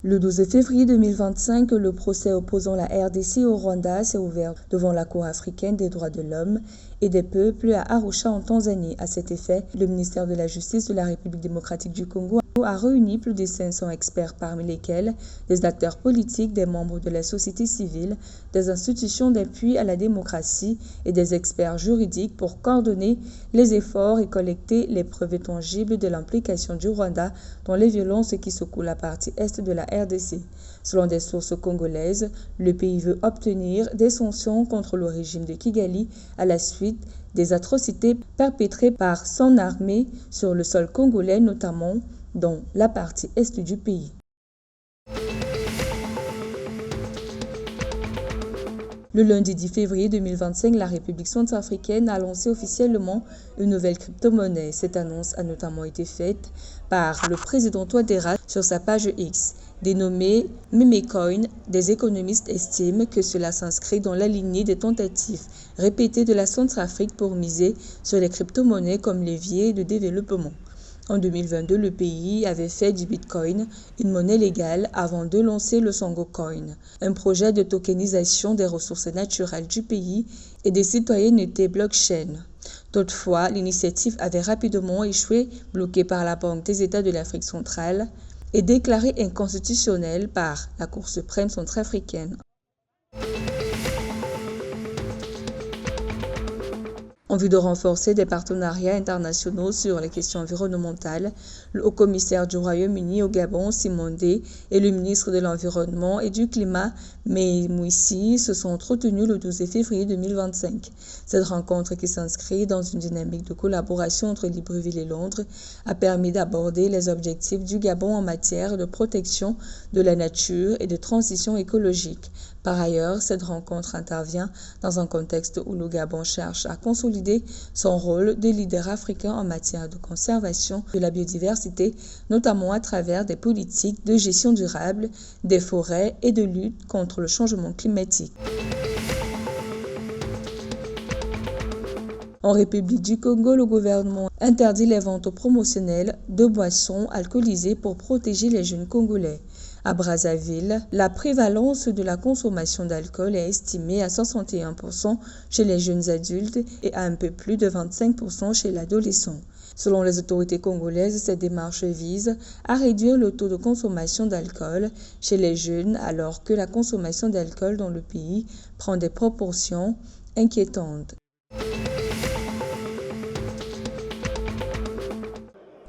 Le 12 février 2025, le procès opposant la RDC au Rwanda s'est ouvert devant la Cour africaine des droits de l'homme et des peuples à Arusha en Tanzanie. À cet effet, le ministère de la Justice de la République démocratique du Congo a réuni plus de 500 experts, parmi lesquels des acteurs politiques, des membres de la société civile, des institutions d'appui à la démocratie et des experts juridiques pour coordonner les efforts et collecter les preuves tangibles de l'implication du Rwanda dans les violences qui secouent la partie est de la RDC. Selon des sources congolaises, le pays veut obtenir des sanctions contre le régime de Kigali à la suite des atrocités perpétrées par son armée sur le sol congolais, notamment dans la partie est du pays. Le lundi 10 février 2025, la République centrafricaine a lancé officiellement une nouvelle crypto-monnaie. Cette annonce a notamment été faite par le président Touadéra sur sa page X. Dénommée Memecoin, des économistes estiment que cela s'inscrit dans la lignée des tentatives répétées de la Centrafrique pour miser sur les crypto-monnaies comme levier de développement. En 2022, le pays avait fait du Bitcoin une monnaie légale avant de lancer le Songo Coin, un projet de tokenisation des ressources naturelles du pays et des citoyennetés blockchain. Toutefois, l'initiative avait rapidement échoué, bloquée par la Banque des États de l'Afrique centrale et déclarée inconstitutionnelle par la Cour suprême centrafricaine. En vue de renforcer des partenariats internationaux sur les questions environnementales, le haut-commissaire du Royaume-Uni au Gabon, Simon Day, et le ministre de l'Environnement et du Climat, May Mouissi, se sont entretenus le 12 février 2025. Cette rencontre, qui s'inscrit dans une dynamique de collaboration entre Libreville et Londres, a permis d'aborder les objectifs du Gabon en matière de protection de la nature et de transition écologique. Par ailleurs, cette rencontre intervient dans un contexte où le Gabon cherche à consolider son rôle de leader africain en matière de conservation de la biodiversité, notamment à travers des politiques de gestion durable des forêts et de lutte contre le changement climatique. En République du Congo, le gouvernement interdit les ventes promotionnelles de boissons alcoolisées pour protéger les jeunes Congolais. À Brazzaville, la prévalence de la consommation d'alcool est estimée à 61% chez les jeunes adultes et à un peu plus de 25% chez l'adolescent. Selon les autorités congolaises, cette démarche vise à réduire le taux de consommation d'alcool chez les jeunes alors que la consommation d'alcool dans le pays prend des proportions inquiétantes.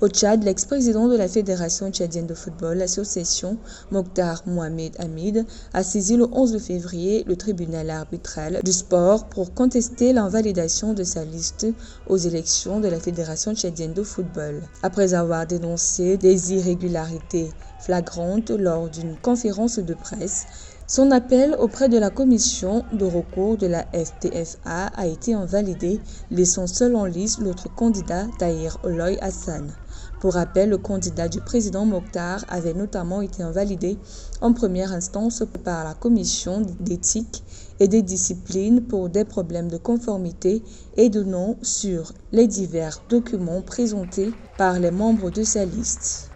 Au Tchad, l'ex-président de la Fédération tchadienne de football, l'association Mokhtar Mohamed Hamid, a saisi le 11 février le tribunal arbitral du sport pour contester l'invalidation de sa liste aux élections de la Fédération tchadienne de football. Après avoir dénoncé des irrégularités flagrantes lors d'une conférence de presse, son appel auprès de la commission de recours de la FTFA a été invalidé, laissant seul en lice l'autre candidat, Tahir Oloy Hassan. Pour rappel, le candidat du président Mokhtar avait notamment été invalidé en première instance par la commission d'éthique et des disciplines pour des problèmes de conformité et de nom sur les divers documents présentés par les membres de sa liste.